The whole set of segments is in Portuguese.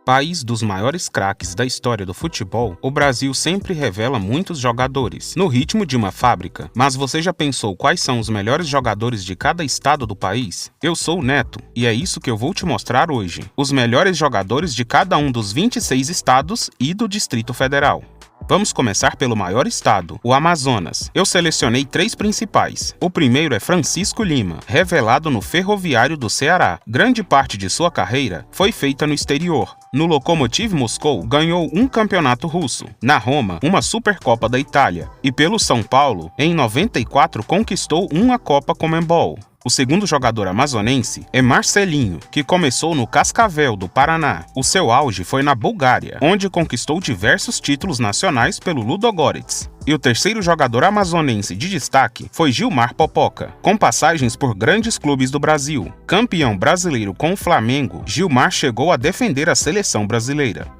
País dos maiores craques da história do futebol, o Brasil sempre revela muitos jogadores, no ritmo de uma fábrica. Mas você já pensou quais são os melhores jogadores de cada estado do país? Eu sou o Neto, e é isso que eu vou te mostrar hoje. Os melhores jogadores de cada um dos 26 estados e do Distrito Federal. Vamos começar pelo maior estado, o Amazonas. Eu selecionei 3 principais. O primeiro é Francisco Lima, revelado no Ferroviário do Ceará. Grande parte de sua carreira foi feita no exterior. No Lokomotiv Moscou, ganhou um campeonato russo. Na Roma, uma Supercopa da Itália. E pelo São Paulo, em 94, conquistou uma Copa Conmebol. O segundo jogador amazonense é Marcelinho, que começou no Cascavel do Paraná. O seu auge foi na Bulgária, onde conquistou diversos títulos nacionais pelo Ludogorets. E o terceiro jogador amazonense de destaque foi Gilmar Popoca, com passagens por grandes clubes do Brasil. Campeão brasileiro com o Flamengo, Gilmar chegou a defender a seleção brasileira.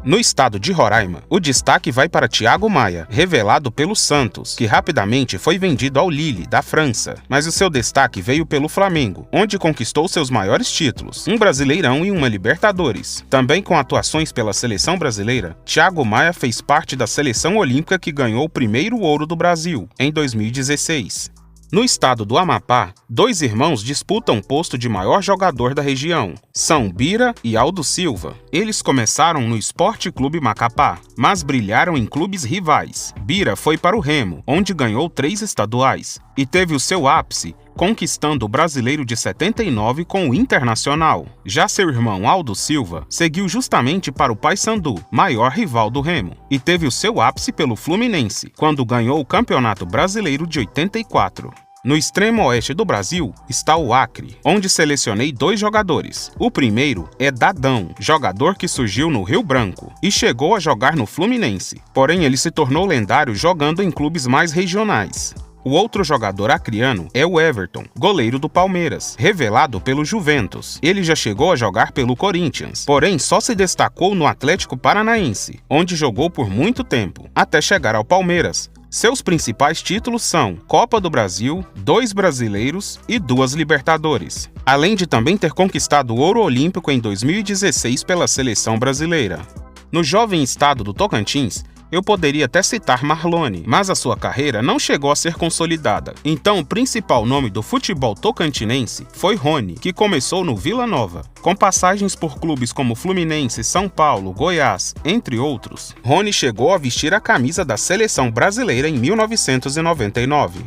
No estado de Roraima, o destaque vai para Thiago Maia, revelado pelo Santos, que rapidamente foi vendido ao Lille, da França. Mas o seu destaque veio pelo Flamengo, onde conquistou seus maiores títulos, um Brasileirão e uma Libertadores. Também com atuações pela seleção brasileira, Thiago Maia fez parte da seleção olímpica que ganhou o primeiro ouro do Brasil, em 2016. No estado do Amapá, 2 irmãos disputam o posto de maior jogador da região. São Bira e Aldo Silva. Eles começaram no Esporte Clube Macapá, mas brilharam em clubes rivais. Bira foi para o Remo, onde ganhou 3 estaduais, e teve o seu ápice conquistando o Brasileiro de 79 com o Internacional. Já seu irmão Aldo Silva seguiu justamente para o Paysandu, maior rival do Remo, e teve o seu ápice pelo Fluminense, quando ganhou o Campeonato Brasileiro de 84. No extremo oeste do Brasil está o Acre, onde selecionei 2 jogadores. O primeiro é Dadão, jogador que surgiu no Rio Branco e chegou a jogar no Fluminense, porém ele se tornou lendário jogando em clubes mais regionais. O outro jogador acriano é o Everton, goleiro do Palmeiras, revelado pelo Juventus. Ele já chegou a jogar pelo Corinthians, porém só se destacou no Atlético Paranaense, onde jogou por muito tempo, até chegar ao Palmeiras. Seus principais títulos são Copa do Brasil, 2 brasileiros e 2 Libertadores, além de também ter conquistado o ouro olímpico em 2016 pela seleção brasileira. No jovem estado do Tocantins, eu poderia até citar Marlone, mas a sua carreira não chegou a ser consolidada. Então o principal nome do futebol tocantinense foi Rony, que começou no Vila Nova. Com passagens por clubes como Fluminense, São Paulo, Goiás, entre outros, Rony chegou a vestir a camisa da seleção brasileira em 1999.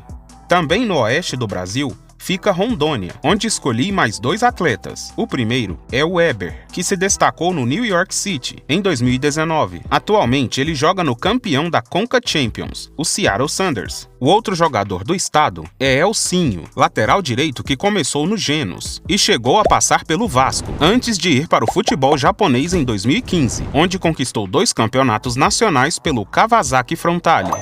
Também no oeste do Brasil, fica Rondônia, onde escolhi mais 2 atletas. O primeiro é o Weber, que se destacou no New York City em 2019. Atualmente ele joga no campeão da Conca Champions, o Seattle Sounders. O outro jogador do estado é Elcinho, lateral direito que começou no Genos e chegou a passar pelo Vasco, antes de ir para o futebol japonês em 2015, onde conquistou 2 campeonatos nacionais pelo Kawasaki Frontale.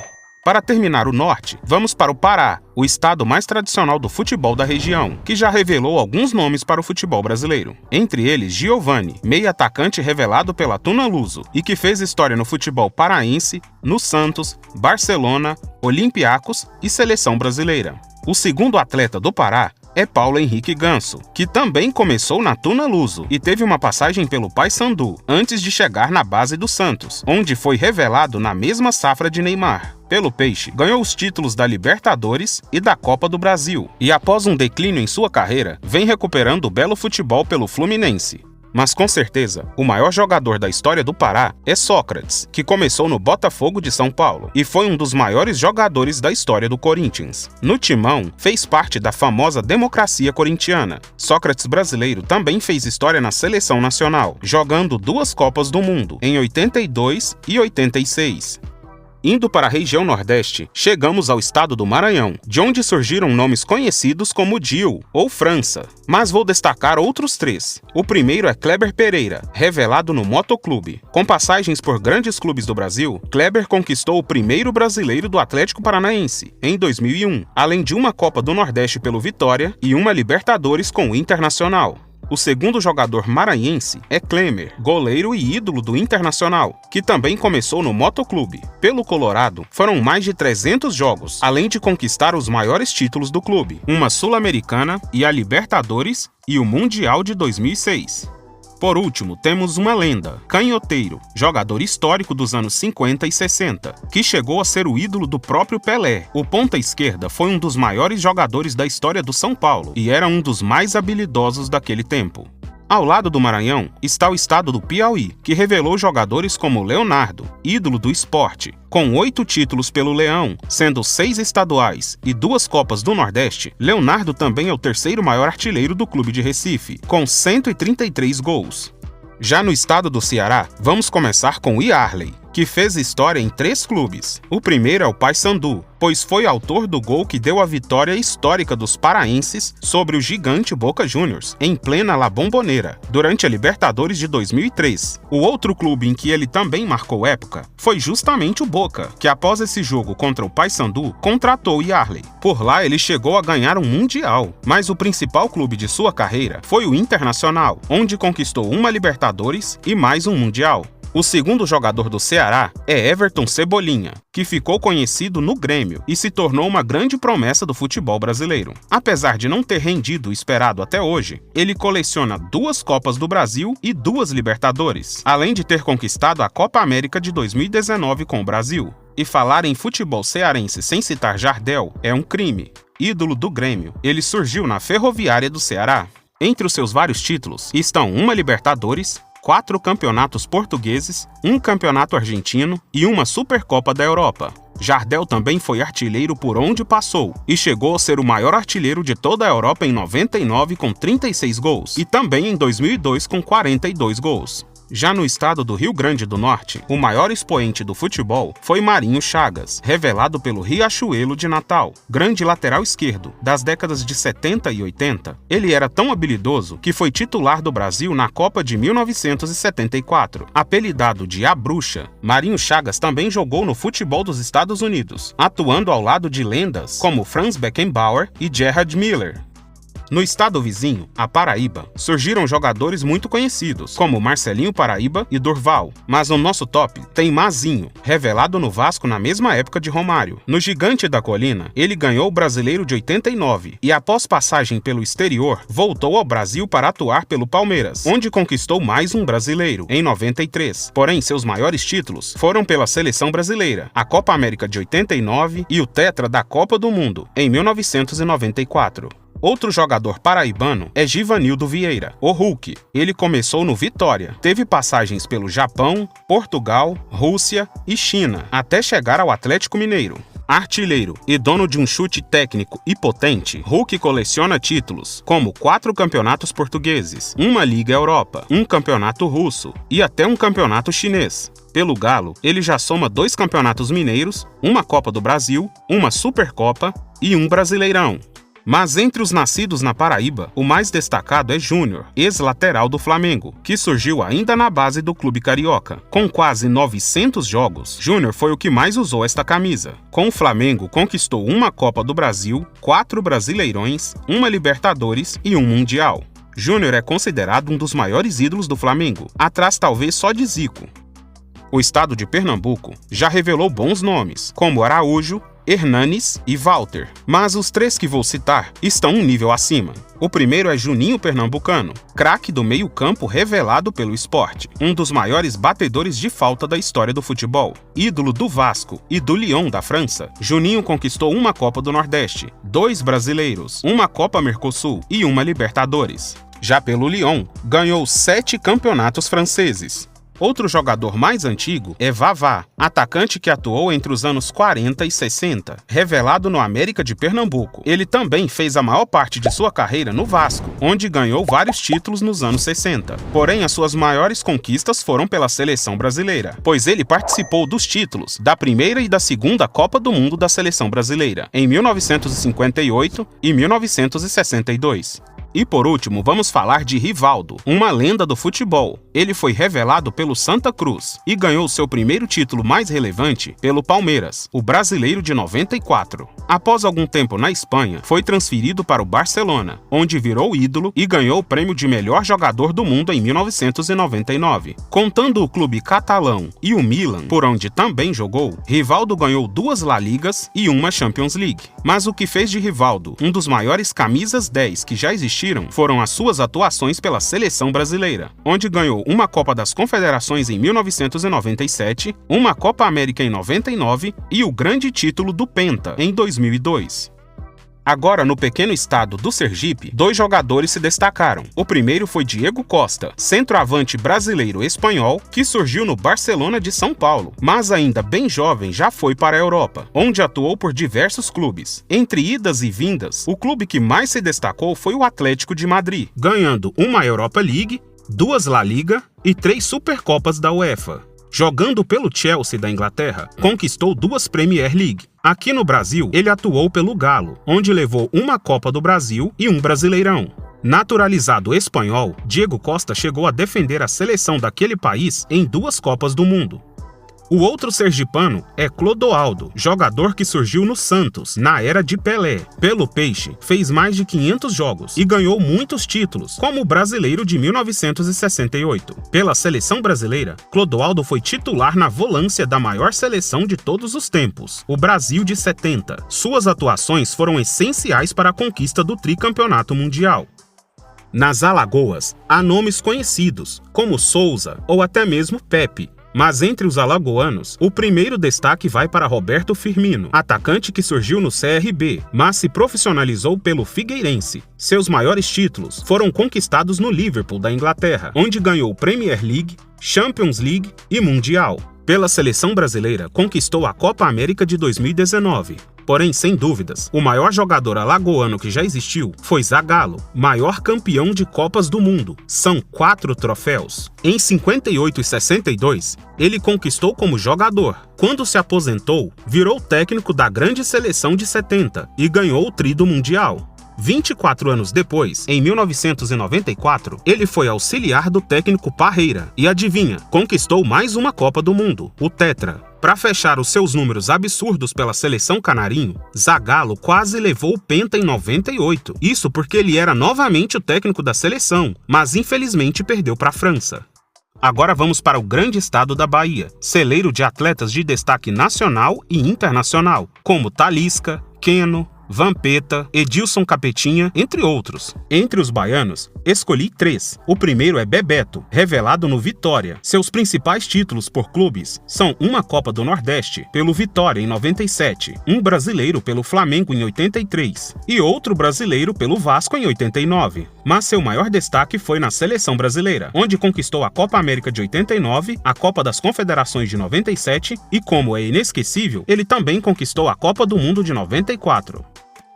Para terminar o norte, vamos para o Pará, o estado mais tradicional do futebol da região, que já revelou alguns nomes para o futebol brasileiro. Entre eles, Giovani, meio-atacante revelado pela Tuna Luso e que fez história no futebol paraense, no Santos, Barcelona, Olympiacos e Seleção Brasileira. O segundo atleta do Pará é Paulo Henrique Ganso, que também começou na Tuna Luso e teve uma passagem pelo Paysandu, antes de chegar na base do Santos, onde foi revelado na mesma safra de Neymar. Pelo Peixe, ganhou os títulos da Libertadores e da Copa do Brasil, e após um declínio em sua carreira, vem recuperando o belo futebol pelo Fluminense. Mas com certeza, o maior jogador da história do Pará é Sócrates, que começou no Botafogo de São Paulo e foi um dos maiores jogadores da história do Corinthians. No Timão, fez parte da famosa democracia corintiana. Sócrates brasileiro também fez história na seleção nacional, jogando 2 Copas do Mundo, em 82 e 86. Indo para a região Nordeste, chegamos ao estado do Maranhão, de onde surgiram nomes conhecidos como Dil ou França, mas vou destacar outros 3. O primeiro é Kleber Pereira, revelado no Motoclube. Com passagens por grandes clubes do Brasil, Kleber conquistou o primeiro brasileiro do Atlético Paranaense, em 2001, além de uma Copa do Nordeste pelo Vitória e uma Libertadores com o Internacional. O segundo jogador maranhense é Klemer, goleiro e ídolo do Internacional, que também começou no Motoclube. Pelo Colorado, foram mais de 300 jogos, além de conquistar os maiores títulos do clube, uma Sul-Americana e a Libertadores e o Mundial de 2006. Por último, temos uma lenda, Canhoteiro, jogador histórico dos anos 50 e 60, que chegou a ser o ídolo do próprio Pelé. O ponta esquerda foi um dos maiores jogadores da história do São Paulo e era um dos mais habilidosos daquele tempo. Ao lado do Maranhão está o estado do Piauí, que revelou jogadores como Leonardo, ídolo do esporte. Com 8 títulos pelo Leão, sendo 6 estaduais e 2 Copas do Nordeste, Leonardo também é o terceiro maior artilheiro do clube de Recife, com 133 gols. Já no estado do Ceará, vamos começar com o Yarley, que fez história em 3 clubes. O primeiro é o Paysandu, pois foi autor do gol que deu a vitória histórica dos paraenses sobre o gigante Boca Juniors, em plena La Bombonera, durante a Libertadores de 2003. O outro clube em que ele também marcou época foi justamente o Boca, que após esse jogo contra o Paysandu, contratou o Yarley. Por lá ele chegou a ganhar um Mundial, mas o principal clube de sua carreira foi o Internacional, onde conquistou uma Libertadores e mais um Mundial. O segundo jogador do Ceará é Everton Cebolinha, que ficou conhecido no Grêmio e se tornou uma grande promessa do futebol brasileiro. Apesar de não ter rendido o esperado até hoje, ele coleciona 2 Copas do Brasil e 2 Libertadores, além de ter conquistado a Copa América de 2019 com o Brasil. E falar em futebol cearense sem citar Jardel é um crime. Ídolo do Grêmio, ele surgiu na Ferroviária do Ceará. Entre os seus vários títulos estão uma Libertadores, 4 campeonatos portugueses, um campeonato argentino e uma Supercopa da Europa. Jardel também foi artilheiro por onde passou e chegou a ser o maior artilheiro de toda a Europa em 99 com 36 gols e também em 2002 com 42 gols. Já no estado do Rio Grande do Norte, o maior expoente do futebol foi Marinho Chagas, revelado pelo Riachuelo de Natal, grande lateral esquerdo das décadas de 70 e 80. Ele era tão habilidoso que foi titular do Brasil na Copa de 1974. Apelidado de A Bruxa, Marinho Chagas também jogou no futebol dos Estados Unidos, atuando ao lado de lendas como Franz Beckenbauer e Gerhard Miller. No estado vizinho, a Paraíba, surgiram jogadores muito conhecidos, como Marcelinho Paraíba e Durval, mas no nosso top tem Mazinho, revelado no Vasco na mesma época de Romário. No Gigante da Colina, ele ganhou o Brasileiro de 89 e após passagem pelo exterior, voltou ao Brasil para atuar pelo Palmeiras, onde conquistou mais um brasileiro, em 93. Porém, seus maiores títulos foram pela seleção brasileira, a Copa América de 89 e o Tetra da Copa do Mundo, em 1994. Outro jogador paraibano é Givanildo Vieira, o Hulk. Ele começou no Vitória, teve passagens pelo Japão, Portugal, Rússia e China, até chegar ao Atlético Mineiro. Artilheiro e dono de um chute técnico e potente, Hulk coleciona títulos como 4 campeonatos portugueses, uma Liga Europa, um campeonato russo e até um campeonato chinês. Pelo Galo, ele já soma 2 campeonatos mineiros, uma Copa do Brasil, uma Supercopa e um Brasileirão. Mas entre os nascidos na Paraíba, o mais destacado é Júnior, ex-lateral do Flamengo, que surgiu ainda na base do clube carioca. Com quase 900 jogos, Júnior foi o que mais usou esta camisa. Com o Flamengo, conquistou uma Copa do Brasil, 4 Brasileirões, uma Libertadores e um Mundial. Júnior é considerado um dos maiores ídolos do Flamengo, atrás talvez só de Zico. O estado de Pernambuco já revelou bons nomes, como Araújo, Hernanes e Walter, mas os 3 que vou citar estão um nível acima. O primeiro é Juninho Pernambucano, craque do meio-campo revelado pelo Sport, um dos maiores batedores de falta da história do futebol. Ídolo do Vasco e do Lyon da França, Juninho conquistou uma Copa do Nordeste, 2 brasileiros, uma Copa Mercosul e uma Libertadores. Já pelo Lyon, ganhou 7 campeonatos franceses. Outro jogador mais antigo é Vavá, atacante que atuou entre os anos 40 e 60, revelado no América de Pernambuco. Ele também fez a maior parte de sua carreira no Vasco, onde ganhou vários títulos nos anos 60. Porém, as suas maiores conquistas foram pela seleção brasileira, pois ele participou dos títulos da primeira e da segunda Copa do Mundo da seleção brasileira, em 1958 e 1962. E por último, vamos falar de Rivaldo, uma lenda do futebol. Ele foi revelado pelo Santa Cruz e ganhou seu primeiro título mais relevante pelo Palmeiras, o Brasileiro de 94. Após algum tempo na Espanha, foi transferido para o Barcelona, onde virou ídolo e ganhou o prêmio de melhor jogador do mundo em 1999. Contando o clube catalão e o Milan, por onde também jogou, Rivaldo ganhou 2 La Ligas e uma Champions League. Mas o que fez de Rivaldo um dos maiores camisas 10 que já existiram assistiram foram as suas atuações pela seleção brasileira, onde ganhou uma Copa das Confederações em 1997, uma Copa América em 99 e o grande título do Penta em 2002. Agora, no pequeno estado do Sergipe, 2 jogadores se destacaram. O primeiro foi Diego Costa, centroavante brasileiro-espanhol, que surgiu no Barcelona de São Paulo, mas ainda bem jovem já foi para a Europa, onde atuou por diversos clubes. Entre idas e vindas, o clube que mais se destacou foi o Atlético de Madrid, ganhando uma Europa League, 2 La Liga e 3 Supercopas da UEFA. Jogando pelo Chelsea da Inglaterra, conquistou 2 Premier League. Aqui no Brasil, ele atuou pelo Galo, onde levou uma Copa do Brasil e um Brasileirão. Naturalizado espanhol, Diego Costa chegou a defender a seleção daquele país em 2 Copas do Mundo. O outro sergipano é Clodoaldo, jogador que surgiu no Santos, na era de Pelé. Pelo Peixe, fez mais de 500 jogos e ganhou muitos títulos, como o Brasileiro de 1968. Pela seleção brasileira, Clodoaldo foi titular na volância da maior seleção de todos os tempos, o Brasil de 70. Suas atuações foram essenciais para a conquista do tricampeonato mundial. Nas Alagoas, há nomes conhecidos, como Souza ou até mesmo Pepe. Mas entre os alagoanos, o primeiro destaque vai para Roberto Firmino, atacante que surgiu no CRB, mas se profissionalizou pelo Figueirense. Seus maiores títulos foram conquistados no Liverpool da Inglaterra, onde ganhou Premier League, Champions League e Mundial. Pela seleção brasileira, conquistou a Copa América de 2019. Porém, sem dúvidas, o maior jogador alagoano que já existiu foi Zagallo, maior campeão de Copas do Mundo. São 4 troféus. Em 58 e 62, ele conquistou como jogador. Quando se aposentou, virou técnico da grande seleção de 70 e ganhou o tri do Mundial. 24 anos depois, em 1994, ele foi auxiliar do técnico Parreira e adivinha, conquistou mais uma Copa do Mundo, o Tetra. Para fechar os seus números absurdos pela seleção canarinho, Zagallo quase levou o Penta em 98. Isso porque ele era novamente o técnico da seleção, mas infelizmente perdeu para a França. Agora vamos para o grande estado da Bahia, celeiro de atletas de destaque nacional e internacional, como Talisca, Keno, Vampeta, Edilson Capetinha, entre outros. Entre os baianos, escolhi 3. O primeiro é Bebeto, revelado no Vitória. Seus principais títulos por clubes são uma Copa do Nordeste, pelo Vitória em 97, um brasileiro pelo Flamengo em 83 e outro brasileiro pelo Vasco em 89. Mas seu maior destaque foi na seleção brasileira, onde conquistou a Copa América de 89, a Copa das Confederações de 97 e, como é inesquecível, ele também conquistou a Copa do Mundo de 94.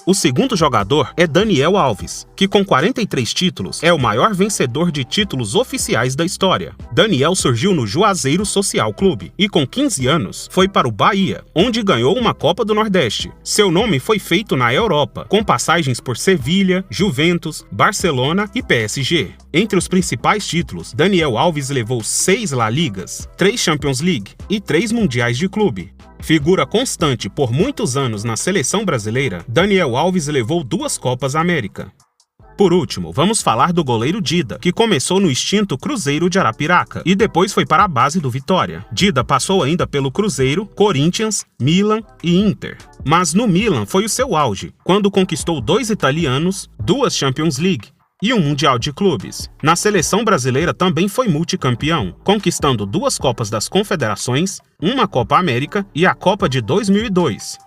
O segundo jogador é Daniel Alves, que com 43 títulos é o maior vencedor de títulos oficiais da história. Daniel surgiu no Juazeiro Social Clube e com 15 anos foi para o Bahia, onde ganhou uma Copa do Nordeste. Seu nome foi feito na Europa, com passagens por Sevilha, Juventus, Barcelona e PSG. Entre os principais títulos, Daniel Alves levou 6 La Ligas, 3 Champions League e 3 Mundiais de clube. Figura constante por muitos anos na seleção brasileira, Daniel Alves levou 2 Copas América. Por último, vamos falar do goleiro Dida, que começou no extinto Cruzeiro de Arapiraca e depois foi para a base do Vitória. Dida passou ainda pelo Cruzeiro, Corinthians, Milan e Inter. Mas no Milan foi o seu auge, quando conquistou 2 italianos, 2 Champions League e um Mundial de Clubes. Na seleção brasileira também foi multicampeão, conquistando 2 Copas das Confederações, uma Copa América e a Copa de 2002.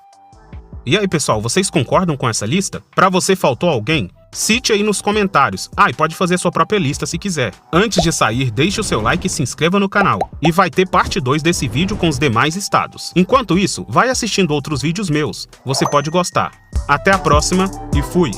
E aí, pessoal, vocês concordam com essa lista? Para você faltou alguém? Cite aí nos comentários. E pode fazer sua própria lista se quiser. Antes de sair, deixe o seu like e se inscreva no canal. E vai ter parte 2 desse vídeo com os demais estados. Enquanto isso, vai assistindo outros vídeos meus. Você pode gostar. Até a próxima e fui!